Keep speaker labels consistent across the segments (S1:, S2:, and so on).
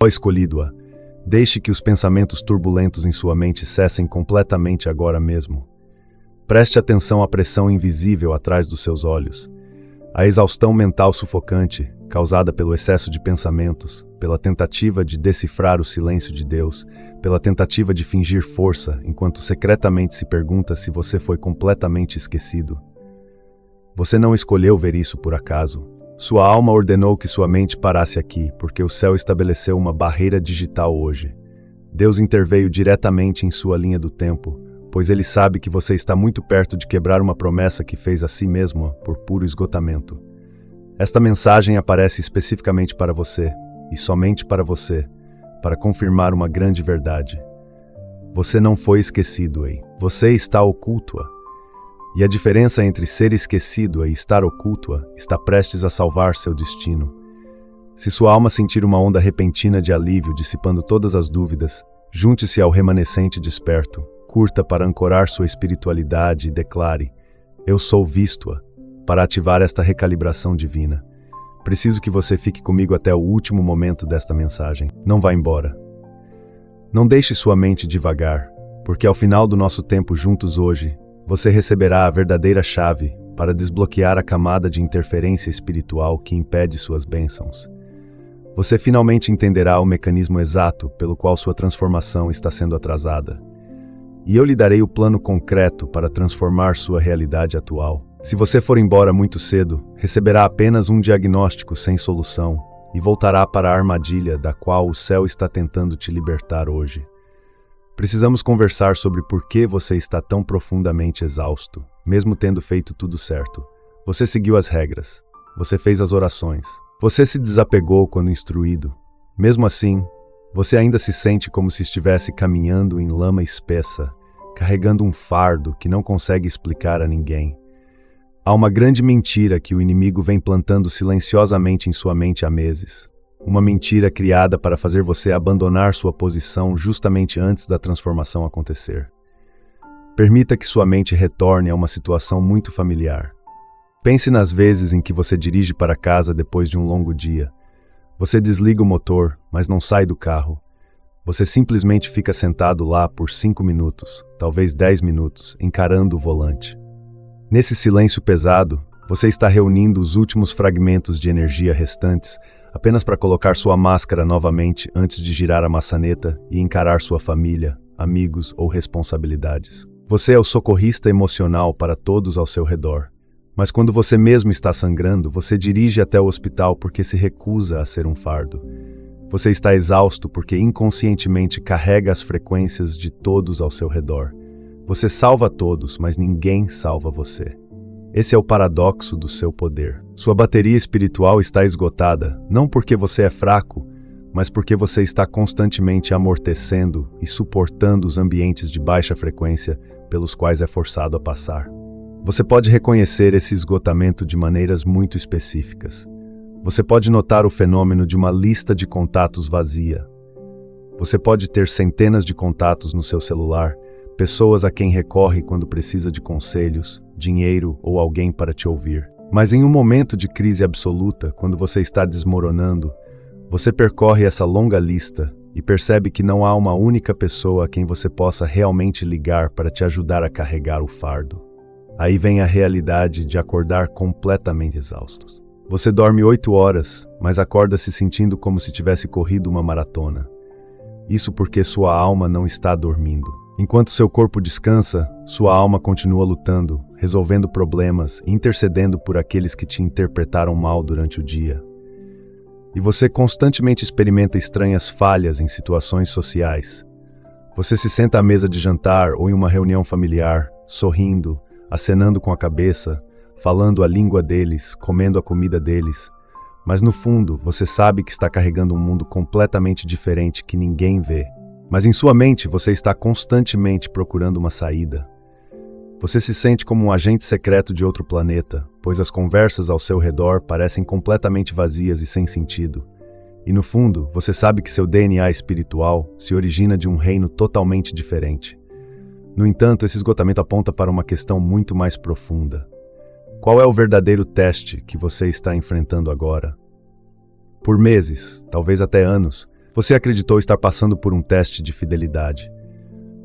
S1: Ó escolhido-a, deixe que os pensamentos turbulentos em sua mente cessem completamente agora mesmo. Preste atenção à pressão invisível atrás dos seus olhos. A exaustão mental sufocante, causada pelo excesso de pensamentos, pela tentativa de decifrar o silêncio de Deus, pela tentativa de fingir força enquanto secretamente se pergunta se você foi completamente esquecido. Você não escolheu ver isso por acaso. Sua alma ordenou que sua mente parasse aqui, porque o céu estabeleceu uma barreira digital hoje. Deus interveio diretamente em sua linha do tempo, pois ele sabe que você está muito perto de quebrar uma promessa que fez a si mesmo por puro esgotamento. Esta mensagem aparece especificamente para você, e somente para você, para confirmar uma grande verdade. Você não foi esquecido, ei. Você está oculto-a. E a diferença entre ser esquecido e estar oculto-a está prestes a salvar seu destino. Se sua alma sentir uma onda repentina de alívio dissipando todas as dúvidas, junte-se ao remanescente desperto, curta para ancorar sua espiritualidade e declare: eu sou visto-a, para ativar esta recalibração divina. Preciso que você fique comigo até o último momento desta mensagem. Não vá embora. Não deixe sua mente divagar, porque ao final do nosso tempo juntos hoje, você receberá a verdadeira chave para desbloquear a camada de interferência espiritual que impede suas bênçãos. Você finalmente entenderá o mecanismo exato pelo qual sua transformação está sendo atrasada. E eu lhe darei o plano concreto para transformar sua realidade atual. Se você for embora muito cedo, receberá apenas um diagnóstico sem solução e voltará para a armadilha da qual o céu está tentando te libertar hoje. Precisamos conversar sobre por que você está tão profundamente exausto, mesmo tendo feito tudo certo. Você seguiu as regras. Você fez as orações. Você se desapegou quando instruído. Mesmo assim, você ainda se sente como se estivesse caminhando em lama espessa, carregando um fardo que não consegue explicar a ninguém. Há uma grande mentira que o inimigo vem plantando silenciosamente em sua mente há meses. Uma mentira criada para fazer você abandonar sua posição justamente antes da transformação acontecer. Permita que sua mente retorne a uma situação muito familiar. Pense nas vezes em que você dirige para casa depois de um longo dia. Você desliga o motor, mas não sai do carro. Você simplesmente fica sentado lá por 5 minutos, talvez 10 minutos, encarando o volante. Nesse silêncio pesado, você está reunindo os últimos fragmentos de energia restantes apenas para colocar sua máscara novamente antes de girar a maçaneta e encarar sua família, amigos ou responsabilidades. Você é o socorrista emocional para todos ao seu redor. Mas quando você mesmo está sangrando, você dirige até o hospital porque se recusa a ser um fardo. Você está exausto porque inconscientemente carrega as frequências de todos ao seu redor. Você salva todos, mas ninguém salva você. Esse é o paradoxo do seu poder. Sua bateria espiritual está esgotada, não porque você é fraco, mas porque você está constantemente amortecendo e suportando os ambientes de baixa frequência pelos quais é forçado a passar. Você pode reconhecer esse esgotamento de maneiras muito específicas. Você pode notar o fenômeno de uma lista de contatos vazia. Você pode ter centenas de contatos no seu celular, pessoas a quem recorre quando precisa de conselhos, dinheiro ou alguém para te ouvir. Mas em um momento de crise absoluta, quando você está desmoronando, você percorre essa longa lista e percebe que não há uma única pessoa a quem você possa realmente ligar para te ajudar a carregar o fardo. Aí vem a realidade de acordar completamente exaustos. Você dorme 8 horas, mas acorda se sentindo como se tivesse corrido uma maratona. Isso porque sua alma não está dormindo. Enquanto seu corpo descansa, sua alma continua lutando, resolvendo problemas e intercedendo por aqueles que te interpretaram mal durante o dia. E você constantemente experimenta estranhas falhas em situações sociais. Você se senta à mesa de jantar ou em uma reunião familiar, sorrindo, acenando com a cabeça, falando a língua deles, comendo a comida deles. Mas no fundo, você sabe que está carregando um mundo completamente diferente que ninguém vê. Mas em sua mente, você está constantemente procurando uma saída. Você se sente como um agente secreto de outro planeta, pois as conversas ao seu redor parecem completamente vazias e sem sentido. E no fundo, você sabe que seu DNA espiritual se origina de um reino totalmente diferente. No entanto, esse esgotamento aponta para uma questão muito mais profunda. Qual é o verdadeiro teste que você está enfrentando agora? Por meses, talvez até anos, Você acreditou estar passando por um teste de fidelidade.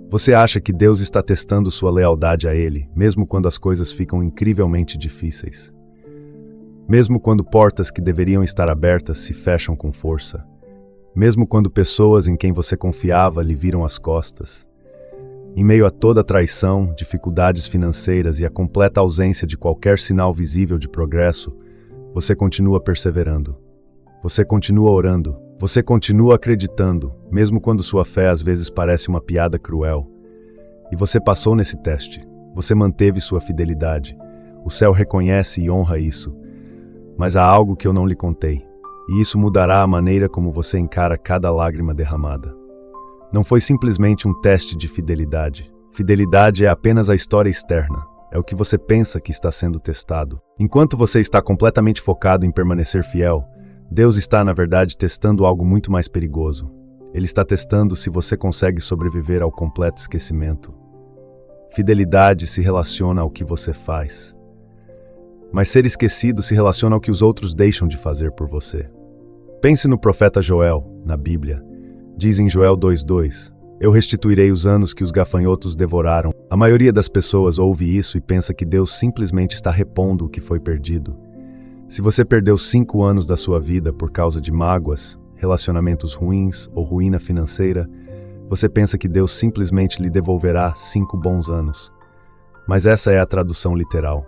S1: Você acha que Deus está testando sua lealdade a Ele, mesmo quando as coisas ficam incrivelmente difíceis. Mesmo quando portas que deveriam estar abertas se fecham com força. Mesmo quando pessoas em quem você confiava lhe viram as costas. Em meio a toda a traição, dificuldades financeiras e a completa ausência de qualquer sinal visível de progresso, você continua perseverando. Você continua orando. Você continua acreditando, mesmo quando sua fé às vezes parece uma piada cruel. E você passou nesse teste. Você manteve sua fidelidade. O céu reconhece e honra isso. Mas há algo que eu não lhe contei. E isso mudará a maneira como você encara cada lágrima derramada. Não foi simplesmente um teste de fidelidade. Fidelidade é apenas a história externa. É o que você pensa que está sendo testado. Enquanto você está completamente focado em permanecer fiel, Deus está, na verdade, testando algo muito mais perigoso. Ele está testando se você consegue sobreviver ao completo esquecimento. Fidelidade se relaciona ao que você faz. Mas ser esquecido se relaciona ao que os outros deixam de fazer por você. Pense no profeta Joel, na Bíblia. Diz em Joel 2:2, eu restituirei os anos que os gafanhotos devoraram. A maioria das pessoas ouve isso e pensa que Deus simplesmente está repondo o que foi perdido. Se você perdeu 5 anos da sua vida por causa de mágoas, relacionamentos ruins ou ruína financeira, você pensa que Deus simplesmente lhe devolverá 5 bons anos. Mas essa é a tradução literal.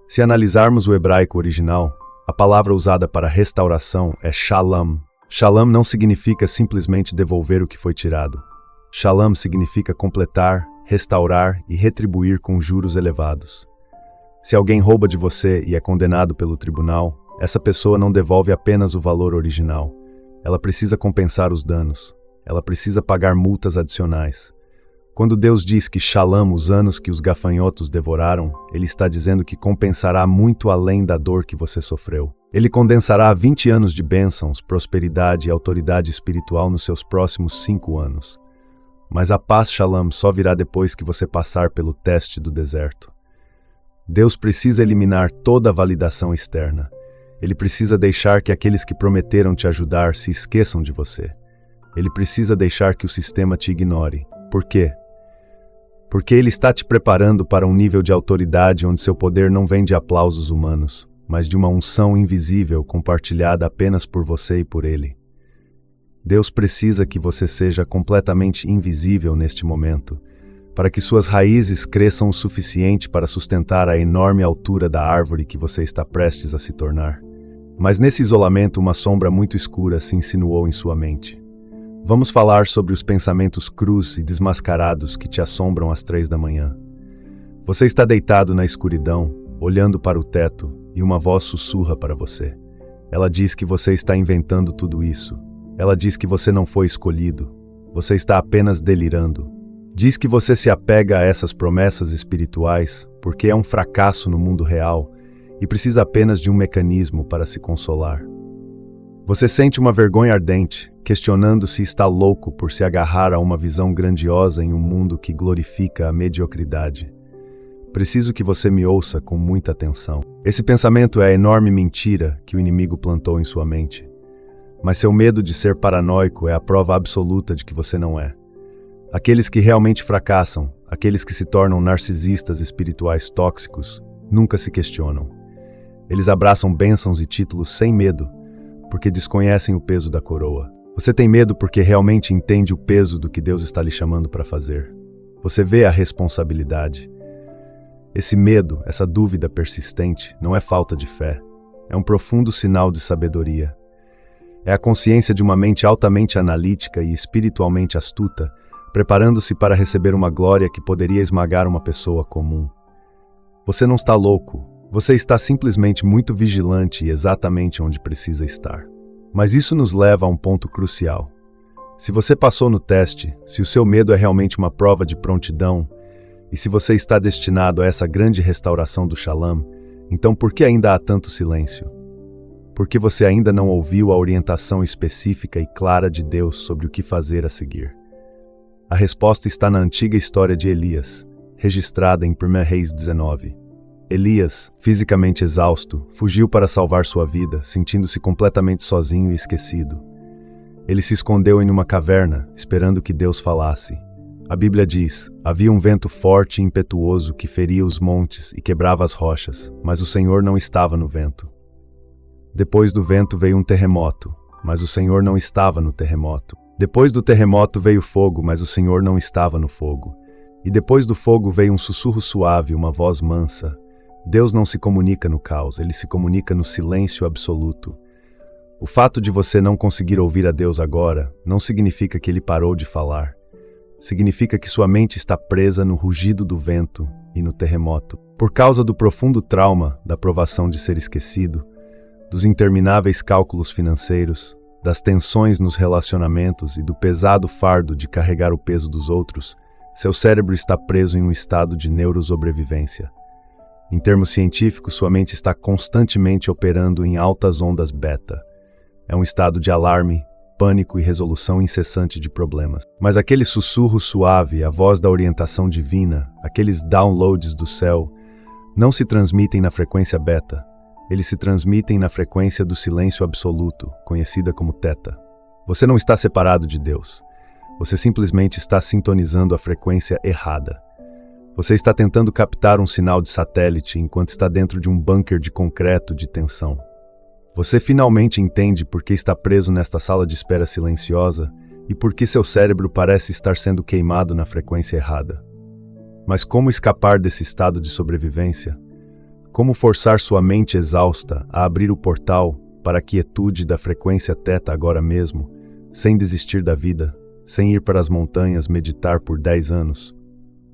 S1: Se analisarmos o hebraico original, a palavra usada para restauração é shalom. Shalom não significa simplesmente devolver o que foi tirado. Shalom significa completar, restaurar e retribuir com juros elevados. Se alguém rouba de você e é condenado pelo tribunal, essa pessoa não devolve apenas o valor original. Ela precisa compensar os danos. Ela precisa pagar multas adicionais. Quando Deus diz que shalom os anos que os gafanhotos devoraram, Ele está dizendo que compensará muito além da dor que você sofreu. Ele condensará 20 anos de bênçãos, prosperidade e autoridade espiritual nos seus próximos 5 anos. Mas a paz shalom só virá depois que você passar pelo teste do deserto. Deus precisa eliminar toda a validação externa. Ele precisa deixar que aqueles que prometeram te ajudar se esqueçam de você. Ele precisa deixar que o sistema te ignore. Por quê? Porque Ele está te preparando para um nível de autoridade onde seu poder não vem de aplausos humanos, mas de uma unção invisível compartilhada apenas por você e por Ele. Deus precisa que você seja completamente invisível neste momento, para que suas raízes cresçam o suficiente para sustentar a enorme altura da árvore que você está prestes a se tornar. Mas nesse isolamento uma sombra muito escura se insinuou em sua mente. Vamos falar sobre os pensamentos crus e desmascarados que te assombram às 3 da manhã. Você está deitado na escuridão, olhando para o teto, e uma voz sussurra para você. Ela diz que você está inventando tudo isso. Ela diz que você não foi escolhido. Você está apenas delirando. Diz que você se apega a essas promessas espirituais porque é um fracasso no mundo real e precisa apenas de um mecanismo para se consolar. Você sente uma vergonha ardente, questionando se está louco por se agarrar a uma visão grandiosa em um mundo que glorifica a mediocridade. Preciso que você me ouça com muita atenção. Esse pensamento é a enorme mentira que o inimigo plantou em sua mente. Mas seu medo de ser paranoico é a prova absoluta de que você não é. Aqueles que realmente fracassam, aqueles que se tornam narcisistas espirituais tóxicos, nunca se questionam. Eles abraçam bênçãos e títulos sem medo, porque desconhecem o peso da coroa. Você tem medo porque realmente entende o peso do que Deus está lhe chamando para fazer. Você vê a responsabilidade. Esse medo, essa dúvida persistente, não é falta de fé. É um profundo sinal de sabedoria. É a consciência de uma mente altamente analítica e espiritualmente astuta, preparando-se para receber uma glória que poderia esmagar uma pessoa comum. Você não está louco, você está simplesmente muito vigilante e exatamente onde precisa estar. Mas isso nos leva a um ponto crucial. Se você passou no teste, se o seu medo é realmente uma prova de prontidão, e se você está destinado a essa grande restauração do Shalom, então por que ainda há tanto silêncio? Porque você ainda não ouviu a orientação específica e clara de Deus sobre o que fazer a seguir. A resposta está na antiga história de Elias, registrada em 1 Reis 19. Elias, fisicamente exausto, fugiu para salvar sua vida, sentindo-se completamente sozinho e esquecido. Ele se escondeu em uma caverna, esperando que Deus falasse. A Bíblia diz: havia um vento forte e impetuoso que feria os montes e quebrava as rochas, mas o Senhor não estava no vento. Depois do vento veio um terremoto, mas o Senhor não estava no terremoto. Depois do terremoto veio fogo, mas o Senhor não estava no fogo. E depois do fogo veio um sussurro suave, uma voz mansa. Deus não se comunica no caos, ele se comunica no silêncio absoluto. O fato de você não conseguir ouvir a Deus agora não significa que ele parou de falar. Significa que sua mente está presa no rugido do vento e no terremoto. Por causa do profundo trauma da provação de ser esquecido, dos intermináveis cálculos financeiros, das tensões nos relacionamentos e do pesado fardo de carregar o peso dos outros, seu cérebro está preso em um estado de neurosobrevivência. Em termos científicos, sua mente está constantemente operando em altas ondas beta. É um estado de alarme, pânico e resolução incessante de problemas. Mas aquele sussurro suave, a voz da orientação divina, aqueles downloads do céu, não se transmitem na frequência beta. Eles se transmitem na frequência do silêncio absoluto, conhecida como teta. Você não está separado de Deus. Você simplesmente está sintonizando a frequência errada. Você está tentando captar um sinal de satélite enquanto está dentro de um bunker de concreto de tensão. Você finalmente entende por que está preso nesta sala de espera silenciosa e por que seu cérebro parece estar sendo queimado na frequência errada. Mas como escapar desse estado de sobrevivência? Como forçar sua mente exausta a abrir o portal para a quietude da frequência teta agora mesmo, sem desistir da vida, sem ir para as montanhas meditar por 10 anos?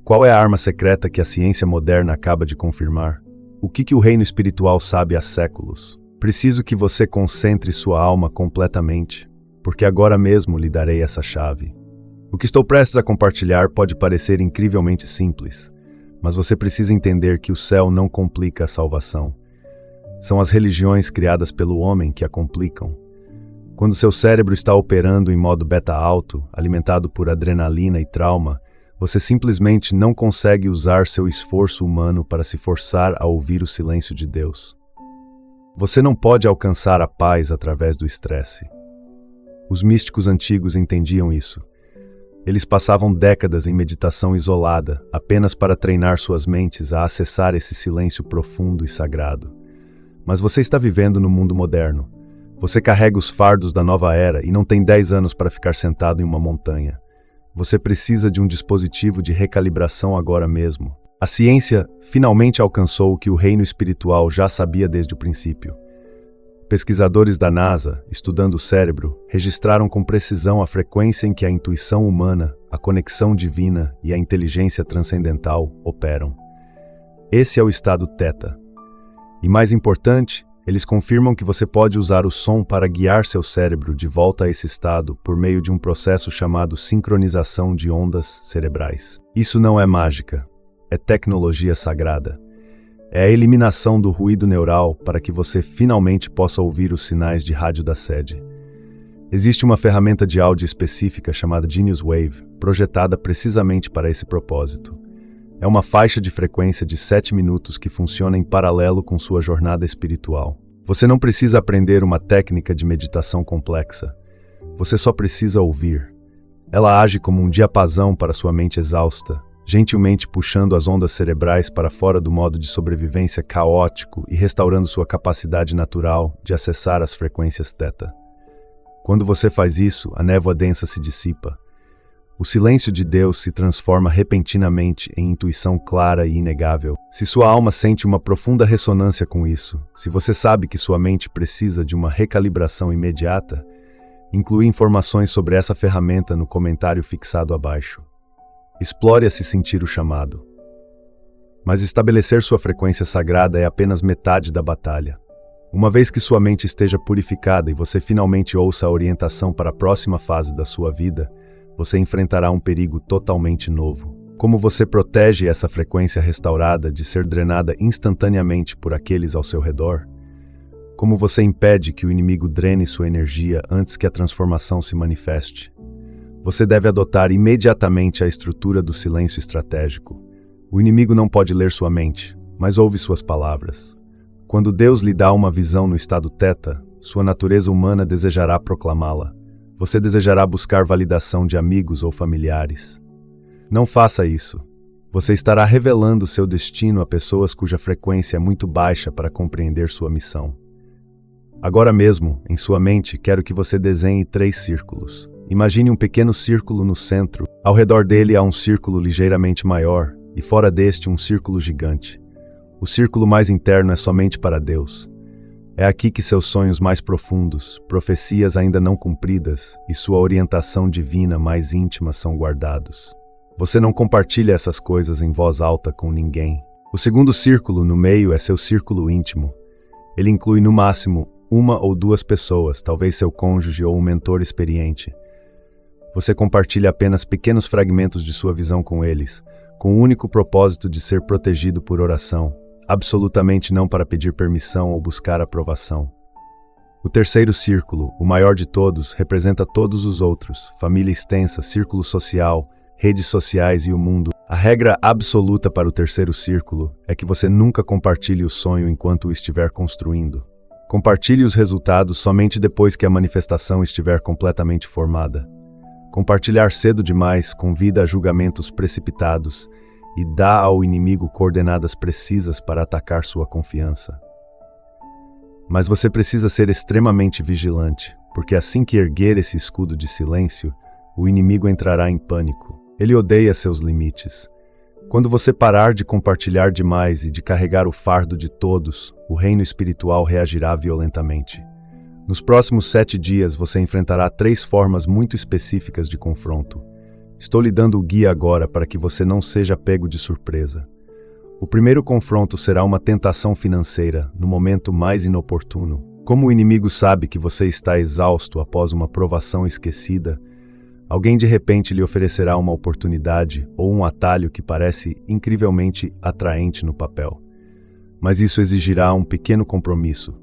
S1: Qual é a arma secreta que a ciência moderna acaba de confirmar? O que o reino espiritual sabe há séculos? Preciso que você concentre sua alma completamente, porque agora mesmo lhe darei essa chave. O que estou prestes a compartilhar pode parecer incrivelmente simples, mas você precisa entender que o céu não complica a salvação. São as religiões criadas pelo homem que a complicam. Quando seu cérebro está operando em modo beta alto, alimentado por adrenalina e trauma, você simplesmente não consegue usar seu esforço humano para se forçar a ouvir o silêncio de Deus. Você não pode alcançar a paz através do estresse. Os místicos antigos entendiam isso. Eles passavam décadas em meditação isolada, apenas para treinar suas mentes a acessar esse silêncio profundo e sagrado. Mas você está vivendo no mundo moderno. Você carrega os fardos da nova era e não tem 10 anos para ficar sentado em uma montanha. Você precisa de um dispositivo de recalibração agora mesmo. A ciência finalmente alcançou o que o reino espiritual já sabia desde o princípio. Pesquisadores da NASA, estudando o cérebro, registraram com precisão a frequência em que a intuição humana, a conexão divina e a inteligência transcendental operam. Esse é o estado teta. E mais importante, eles confirmam que você pode usar o som para guiar seu cérebro de volta a esse estado por meio de um processo chamado sincronização de ondas cerebrais. Isso não é mágica. É tecnologia sagrada. É a eliminação do ruído neural para que você finalmente possa ouvir os sinais de rádio da sede. Existe uma ferramenta de áudio específica chamada Genius Wave, projetada precisamente para esse propósito. É uma faixa de frequência de 7 minutos que funciona em paralelo com sua jornada espiritual. Você não precisa aprender uma técnica de meditação complexa. Você só precisa ouvir. Ela age como um diapasão para sua mente exausta, gentilmente puxando as ondas cerebrais para fora do modo de sobrevivência caótico e restaurando sua capacidade natural de acessar as frequências teta. Quando você faz isso, a névoa densa se dissipa. O silêncio de Deus se transforma repentinamente em intuição clara e inegável. Se sua alma sente uma profunda ressonância com isso, se você sabe que sua mente precisa de uma recalibração imediata, inclui informações sobre essa ferramenta no comentário fixado abaixo. Explore a se sentir o chamado. Mas estabelecer sua frequência sagrada é apenas metade da batalha. Uma vez que sua mente esteja purificada e você finalmente ouça a orientação para a próxima fase da sua vida, você enfrentará um perigo totalmente novo. Como você protege essa frequência restaurada de ser drenada instantaneamente por aqueles ao seu redor? Como você impede que o inimigo drene sua energia antes que a transformação se manifeste? Você deve adotar imediatamente a estrutura do silêncio estratégico. O inimigo não pode ler sua mente, mas ouve suas palavras. Quando Deus lhe dá uma visão no estado teta, sua natureza humana desejará proclamá-la. você desejará buscar validação de amigos ou familiares. Não faça isso. Você estará revelando seu destino a pessoas cuja frequência é muito baixa para compreender sua missão. Agora mesmo, em sua mente, quero que você desenhe 3 círculos. Imagine um pequeno círculo no centro. Ao redor dele há um círculo ligeiramente maior, e fora deste um círculo gigante. O círculo mais interno é somente para Deus. É aqui que seus sonhos mais profundos, profecias ainda não cumpridas e sua orientação divina mais íntima são guardados. Você não compartilha essas coisas em voz alta com ninguém. O segundo círculo, no meio, é seu círculo íntimo. Ele inclui no máximo 1 ou 2 pessoas, talvez seu cônjuge ou um mentor experiente. Você compartilha apenas pequenos fragmentos de sua visão com eles, com o único propósito de ser protegido por oração, absolutamente não para pedir permissão ou buscar aprovação. O terceiro círculo, o maior de todos, representa todos os outros, família extensa, círculo social, redes sociais e o mundo. A regra absoluta para o terceiro círculo é que você nunca compartilhe o sonho enquanto o estiver construindo. Compartilhe os resultados somente depois que a manifestação estiver completamente formada. Compartilhar cedo demais convida a julgamentos precipitados e dá ao inimigo coordenadas precisas para atacar sua confiança. Mas você precisa ser extremamente vigilante, porque assim que erguer esse escudo de silêncio, o inimigo entrará em pânico. Ele odeia seus limites. Quando você parar de compartilhar demais e de carregar o fardo de todos, o reino espiritual reagirá violentamente. Nos próximos 7 dias você enfrentará 3 formas muito específicas de confronto. Estou lhe dando o guia agora para que você não seja pego de surpresa. O primeiro confronto será uma tentação financeira, no momento mais inoportuno. Como o inimigo sabe que você está exausto após uma provação esquecida, alguém de repente lhe oferecerá uma oportunidade ou um atalho que parece incrivelmente atraente no papel. Mas isso exigirá um pequeno compromisso.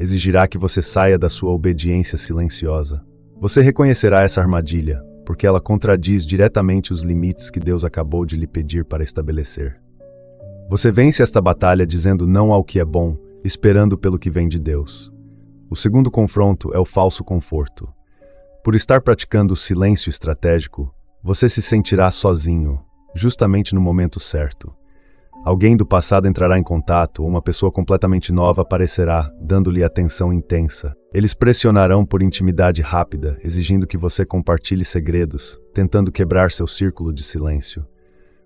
S1: Exigirá que você saia da sua obediência silenciosa. Você reconhecerá essa armadilha, porque ela contradiz diretamente os limites que Deus acabou de lhe pedir para estabelecer. Você vence esta batalha dizendo não ao que é bom, esperando pelo que vem de Deus. O segundo confronto é o falso conforto. Por estar praticando o silêncio estratégico, você se sentirá sozinho, justamente no momento certo. Alguém do passado entrará em contato ou uma pessoa completamente nova aparecerá, dando-lhe atenção intensa. Eles pressionarão por intimidade rápida, exigindo que você compartilhe segredos, tentando quebrar seu círculo de silêncio.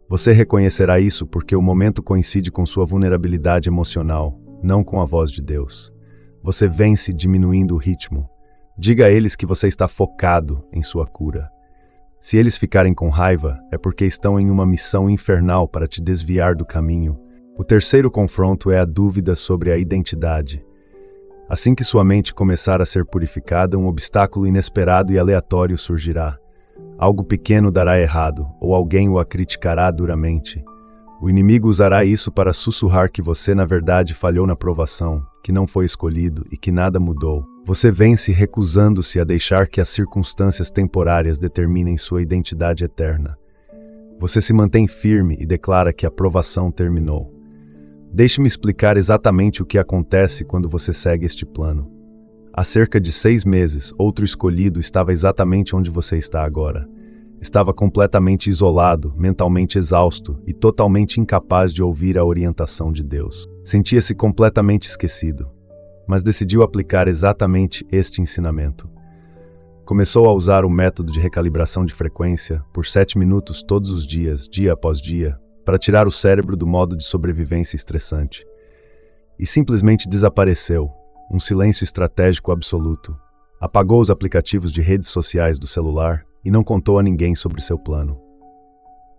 S1: Você reconhecerá isso porque o momento coincide com sua vulnerabilidade emocional, não com a voz de Deus. Você vence diminuindo o ritmo. Diga a eles que você está focado em sua cura. Se eles ficarem com raiva, é porque estão em uma missão infernal para te desviar do caminho. O terceiro confronto é a dúvida sobre a identidade. Assim que sua mente começar a ser purificada, um obstáculo inesperado e aleatório surgirá. Algo pequeno dará errado, ou alguém o criticará duramente. O inimigo usará isso para sussurrar que você, na verdade, falhou na provação, que não foi escolhido e que nada mudou. Você vence recusando-se a deixar que as circunstâncias temporárias determinem sua identidade eterna. Você se mantém firme e declara que a provação terminou. Deixe-me explicar exatamente o que acontece quando você segue este plano. Há cerca de 6 meses, outro escolhido estava exatamente onde você está agora. Estava completamente isolado, mentalmente exausto e totalmente incapaz de ouvir a orientação de Deus. Sentia-se completamente esquecido, mas decidiu aplicar exatamente este ensinamento. Começou a usar o método de recalibração de frequência por 7 minutos todos os dias, dia após dia, para tirar o cérebro do modo de sobrevivência estressante. E simplesmente desapareceu, um silêncio estratégico absoluto. Apagou os aplicativos de redes sociais do celular e não contou a ninguém sobre seu plano.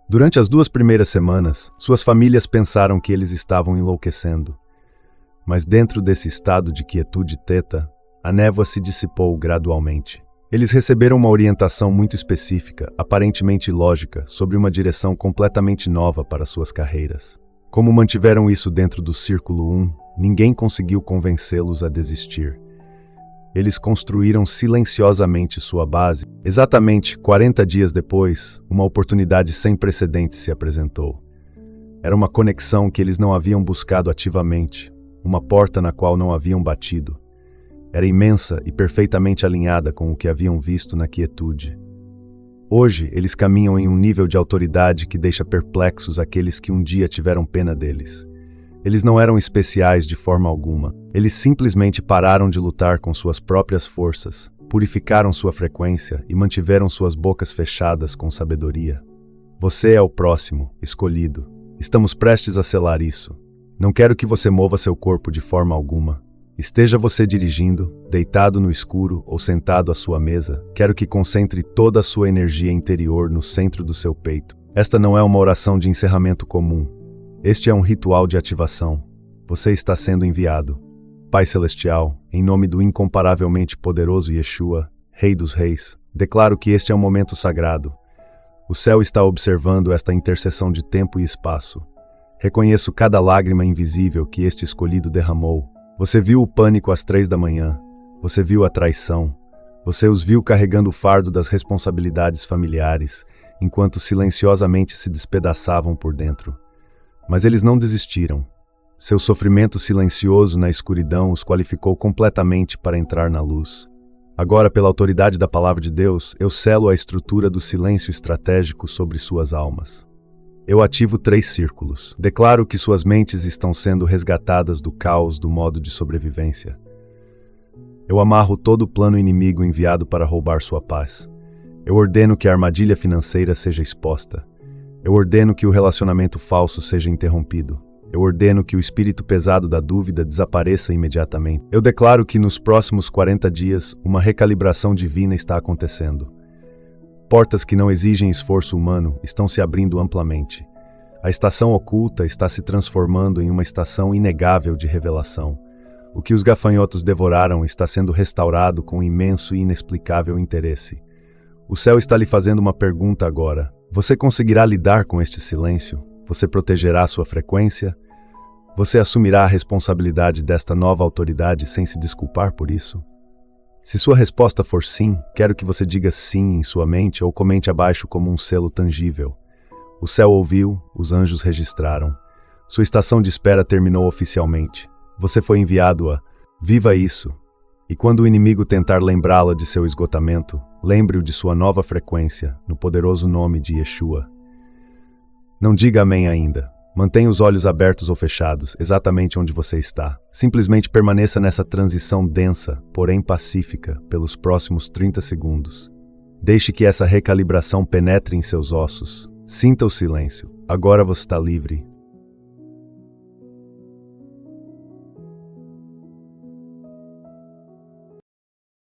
S1: Durante as 2 primeiras semanas, suas famílias pensaram que eles estavam enlouquecendo. Mas dentro desse estado de quietude teta, a névoa se dissipou gradualmente. Eles receberam uma orientação muito específica, aparentemente ilógica, sobre uma direção completamente nova para suas carreiras. Como mantiveram isso dentro do Círculo 1, ninguém conseguiu convencê-los a desistir. Eles construíram silenciosamente sua base. Exatamente 40 dias depois, uma oportunidade sem precedentes se apresentou. Era uma conexão que eles não haviam buscado ativamente, uma porta na qual não haviam batido. Era imensa e perfeitamente alinhada com o que haviam visto na quietude. Hoje, eles caminham em um nível de autoridade que deixa perplexos aqueles que um dia tiveram pena deles. Eles não eram especiais de forma alguma. Eles simplesmente pararam de lutar com suas próprias forças, purificaram sua frequência e mantiveram suas bocas fechadas com sabedoria. Você é o próximo, escolhido. Estamos prestes a selar isso. Não quero que você mova seu corpo de forma alguma. Esteja você dirigindo, deitado no escuro ou sentado à sua mesa, quero que concentre toda a sua energia interior no centro do seu peito. Esta não é uma oração de encerramento comum. Este é um ritual de ativação. Você está sendo enviado. Pai Celestial, em nome do incomparavelmente poderoso Yeshua, Rei dos Reis, declaro que este é um momento sagrado. O céu está observando esta interseção de tempo e espaço. Reconheço cada lágrima invisível que este escolhido derramou. Você viu o pânico às 3 da manhã. Você viu a traição. Você os viu carregando o fardo das responsabilidades familiares, enquanto silenciosamente se despedaçavam por dentro. Mas eles não desistiram. Seu sofrimento silencioso na escuridão os qualificou completamente para entrar na luz. Agora, pela autoridade da Palavra de Deus, eu selo a estrutura do silêncio estratégico sobre suas almas. Eu ativo 3 círculos. Declaro que suas mentes estão sendo resgatadas do caos do modo de sobrevivência. Eu amarro todo o plano inimigo enviado para roubar sua paz. Eu ordeno que a armadilha financeira seja exposta. Eu ordeno que o relacionamento falso seja interrompido. Eu ordeno que o espírito pesado da dúvida desapareça imediatamente. Eu declaro que nos próximos 40 dias, uma recalibração divina está acontecendo. Portas que não exigem esforço humano estão se abrindo amplamente. A estação oculta está se transformando em uma estação inegável de revelação. O que os gafanhotos devoraram está sendo restaurado com imenso e inexplicável interesse. O céu está lhe fazendo uma pergunta agora. Você conseguirá lidar com este silêncio? Você protegerá sua frequência? Você assumirá a responsabilidade desta nova autoridade sem se desculpar por isso? Se sua resposta for sim, quero que você diga sim em sua mente ou comente abaixo como um selo tangível. O céu ouviu, os anjos registraram. Sua estação de espera terminou oficialmente. Você foi enviado a viva isso. E quando o inimigo tentar lembrá-la de seu esgotamento, lembre-o de sua nova frequência, no poderoso nome de Yeshua. Não diga amém ainda. Mantenha os olhos abertos ou fechados, exatamente onde você está. Simplesmente permaneça nessa transição densa, porém pacífica, pelos próximos 30 segundos. Deixe que essa recalibração penetre em seus ossos. Sinta o silêncio. Agora você está livre.